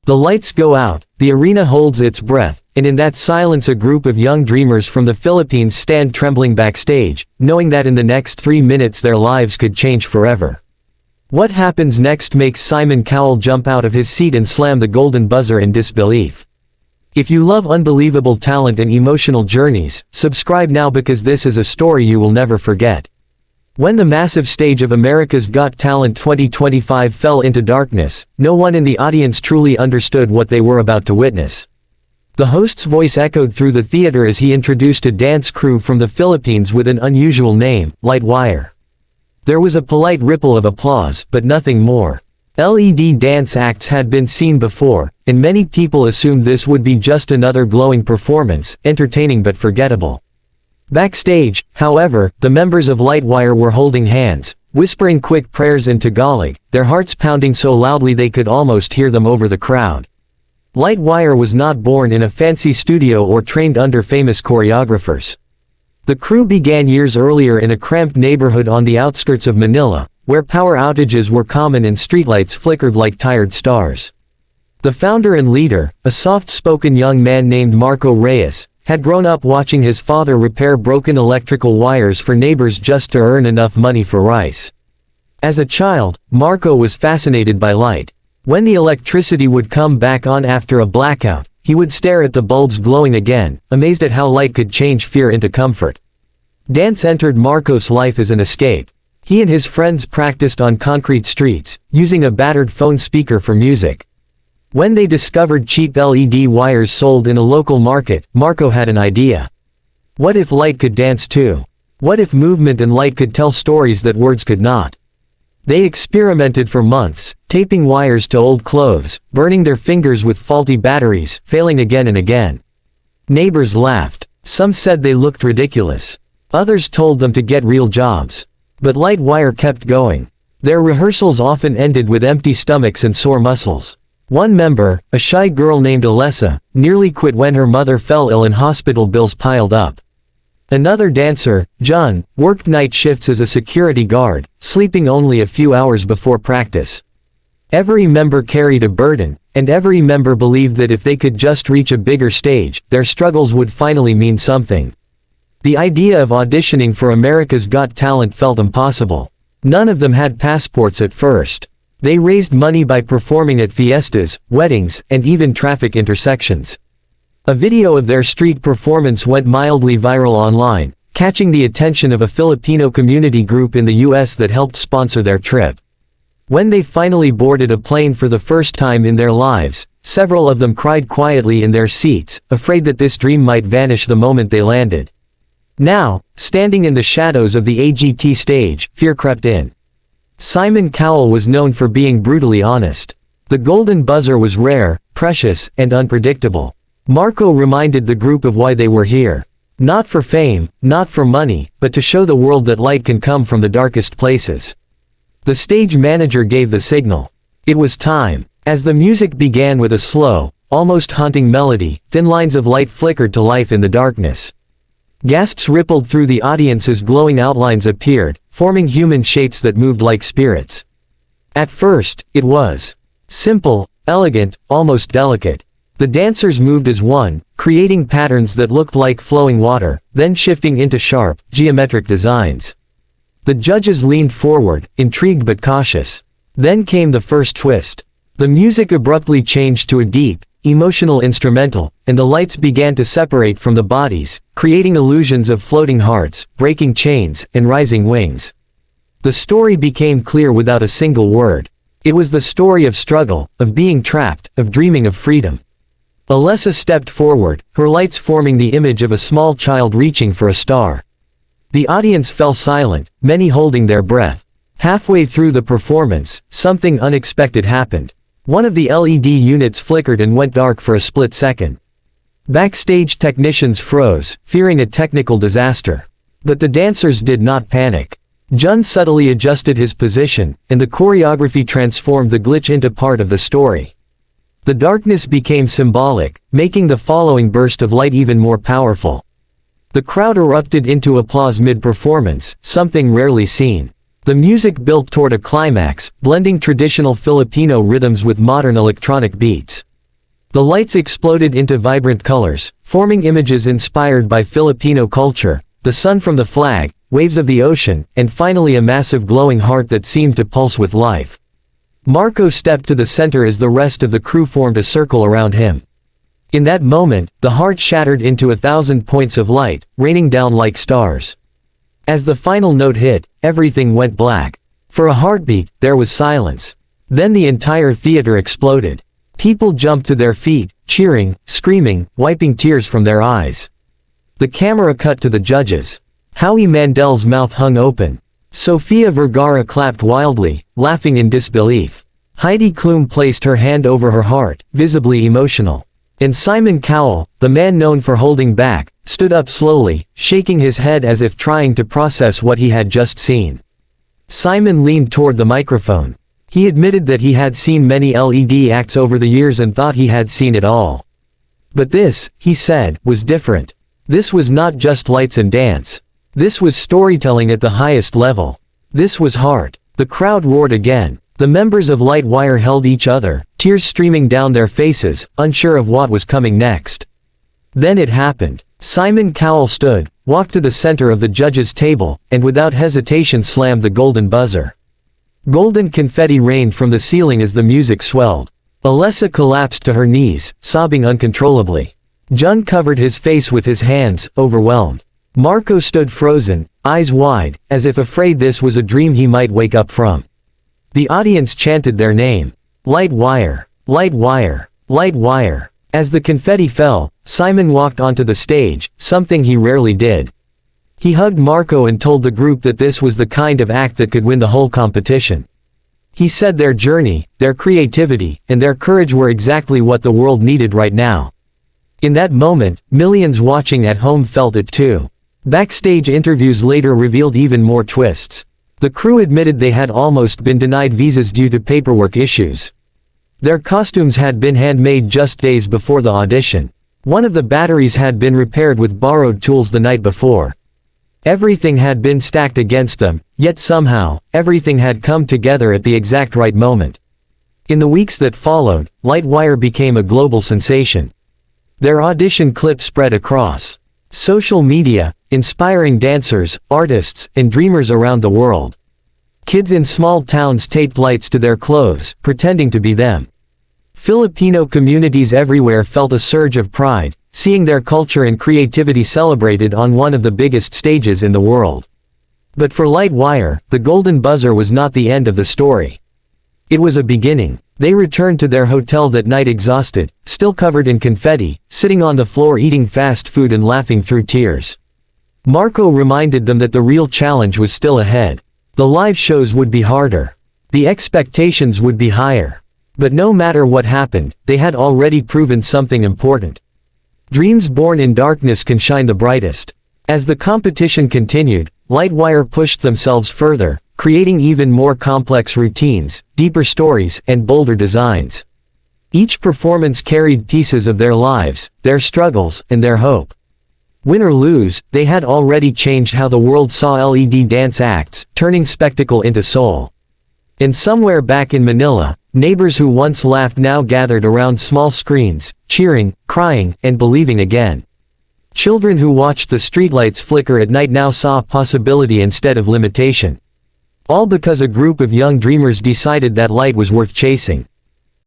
The lights go out, the arena holds its breath, and in that silence a group of young dreamers from the Philippines stand trembling backstage, knowing that in the next 3 minutes their lives could change forever. What happens next makes Simon Cowell jump out of his seat and slam the golden buzzer in disbelief. If you love unbelievable talent and emotional journeys, subscribe now because this is a story you will never forget. When the massive stage of America's Got Talent 2025 fell into darkness, no one in the audience truly understood what they were about to witness. The host's voice echoed through the theater as he introduced a dance crew from the Philippines with an unusual name, Lightwire. There was a polite ripple of applause, but nothing more. LED dance acts had been seen before, and many people assumed this would be just another glowing performance, entertaining but forgettable. Backstage, however, the members of Lightwire were holding hands, whispering quick prayers in Tagalog, their hearts pounding so loudly they could almost hear them over the crowd. Lightwire was not born in a fancy studio or trained under famous choreographers. The crew began years earlier in a cramped neighborhood on the outskirts of Manila, where power outages were common and streetlights flickered like tired stars. The founder and leader, a soft-spoken young man named Marco Reyes, had grown up watching his father repair broken electrical wires for neighbors just to earn enough money for rice. As a child, Marco was fascinated by light. When the electricity would come back on after a blackout, he would stare at the bulbs glowing again, amazed at how light could change fear into comfort. Dance entered Marco's life as an escape. He and his friends practiced on concrete streets, using a battered phone speaker for music. When they discovered cheap LED wires sold in a local market, Marco had an idea. What if light could dance too? What if movement and light could tell stories that words could not? They experimented for months, taping wires to old clothes, burning their fingers with faulty batteries, failing again and again. Neighbors laughed. Some said they looked ridiculous. Others told them to get real jobs. But Lightwire kept going. Their rehearsals often ended with empty stomachs and sore muscles. One member, a shy girl named Alessa, nearly quit when her mother fell ill and hospital bills piled up. Another dancer, John, worked night shifts as a security guard, sleeping only a few hours before practice. Every member carried a burden, and every member believed that if they could just reach a bigger stage, their struggles would finally mean something. The idea of auditioning for America's Got Talent felt impossible. None of them had passports at first. They raised money by performing at fiestas, weddings, and even traffic intersections. A video of their street performance went mildly viral online, catching the attention of a Filipino community group in the US that helped sponsor their trip. When they finally boarded a plane for the first time in their lives, several of them cried quietly in their seats, afraid that this dream might vanish the moment they landed. Now, standing in the shadows of the AGT stage, fear crept in. Simon Cowell was known for being brutally honest. The golden buzzer was rare, precious, and unpredictable. Marco reminded the group of why they were here. Not for fame, not for money, but to show the world that light can come from the darkest places. The stage manager gave the signal. It was time. As the music began with a slow, almost haunting melody, thin lines of light flickered to life in the darkness. Gasps rippled through the audience as glowing outlines appeared, forming human shapes that moved like spirits. At first, it was simple, elegant, almost delicate. The dancers moved as one, creating patterns that looked like flowing water, then shifting into sharp, geometric designs. The judges leaned forward, intrigued but cautious. Then came the first twist. The music abruptly changed to a deep, emotional instrumental, and the lights began to separate from the bodies, creating illusions of floating hearts, breaking chains, and rising wings. The story became clear without a single word. It was the story of struggle, of being trapped, of dreaming of freedom. Alessa stepped forward, her lights forming the image of a small child reaching for a star. The audience fell silent, many holding their breath. Halfway through the performance, something unexpected happened. One of the LED units flickered and went dark for a split second. Backstage technicians froze, fearing a technical disaster. But the dancers did not panic. Jun subtly adjusted his position, and the choreography transformed the glitch into part of the story. The darkness became symbolic, making the following burst of light even more powerful. The crowd erupted into applause mid-performance, something rarely seen. The music built toward a climax, blending traditional Filipino rhythms with modern electronic beats. The lights exploded into vibrant colors, forming images inspired by Filipino culture, the sun from the flag, waves of the ocean, and finally a massive glowing heart that seemed to pulse with life. Marco stepped to the center as the rest of the crew formed a circle around him. In that moment, the heart shattered into 1,000 points of light, raining down like stars. As the final note hit, everything went black. For a heartbeat, there was silence. Then the entire theater exploded. People jumped to their feet, cheering, screaming, wiping tears from their eyes. The camera cut to the judges. Howie Mandel's mouth hung open. Sofia Vergara clapped wildly, laughing in disbelief. Heidi Klum placed her hand over her heart, visibly emotional. And Simon Cowell, the man known for holding back, stood up slowly, shaking his head as if trying to process what he had just seen. Simon leaned toward the microphone. He admitted that he had seen many LED acts over the years and thought he had seen it all. But this, he said, was different. This was not just lights and dance. This was storytelling at the highest level. This was heart. The crowd roared again. The members of Lightwire held each other, tears streaming down their faces, unsure of what was coming next. Then it happened. Simon Cowell stood, walked to the center of the judges' table, and without hesitation slammed the golden buzzer. Golden confetti rained from the ceiling as the music swelled. Alessa collapsed to her knees, sobbing uncontrollably. Jun covered his face with his hands, overwhelmed. Marco stood frozen, eyes wide, as if afraid this was a dream he might wake up from. The audience chanted their name. Lightwire, Lightwire, Lightwire. As the confetti fell, Simon walked onto the stage, something he rarely did. He hugged Marco and told the group that this was the kind of act that could win the whole competition. He said their journey, their creativity, and their courage were exactly what the world needed right now. In that moment, millions watching at home felt it too. Backstage interviews later revealed even more twists. The crew admitted they had almost been denied visas due to paperwork issues. Their costumes had been handmade just days before the audition. One of the batteries had been repaired with borrowed tools the night before. Everything had been stacked against them, yet somehow, everything had come together at the exact right moment. In the weeks that followed, Lightwire became a global sensation. Their audition clip spread across social media, inspiring dancers, artists, and dreamers around the world. Kids in small towns taped lights to their clothes, pretending to be them. Filipino communities everywhere felt a surge of pride, seeing their culture and creativity celebrated on one of the biggest stages in the world. But for Lightwire, the golden buzzer was not the end of the story. It was a beginning. They returned to their hotel that night exhausted, still covered in confetti, sitting on the floor eating fast food and laughing through tears. Marco reminded them that the real challenge was still ahead. The live shows would be harder. The expectations would be higher. But no matter what happened, they had already proven something important. Dreams born in darkness can shine the brightest. As the competition continued, Lightwire pushed themselves further, creating even more complex routines, deeper stories, and bolder designs. Each performance carried pieces of their lives, their struggles, and their hope. Win or lose, they had already changed how the world saw LED dance acts, turning spectacle into soul. And somewhere back in Manila, neighbors who once laughed now gathered around small screens, cheering, crying, and believing again. Children who watched the streetlights flicker at night now saw possibility instead of limitation. All because a group of young dreamers decided that light was worth chasing.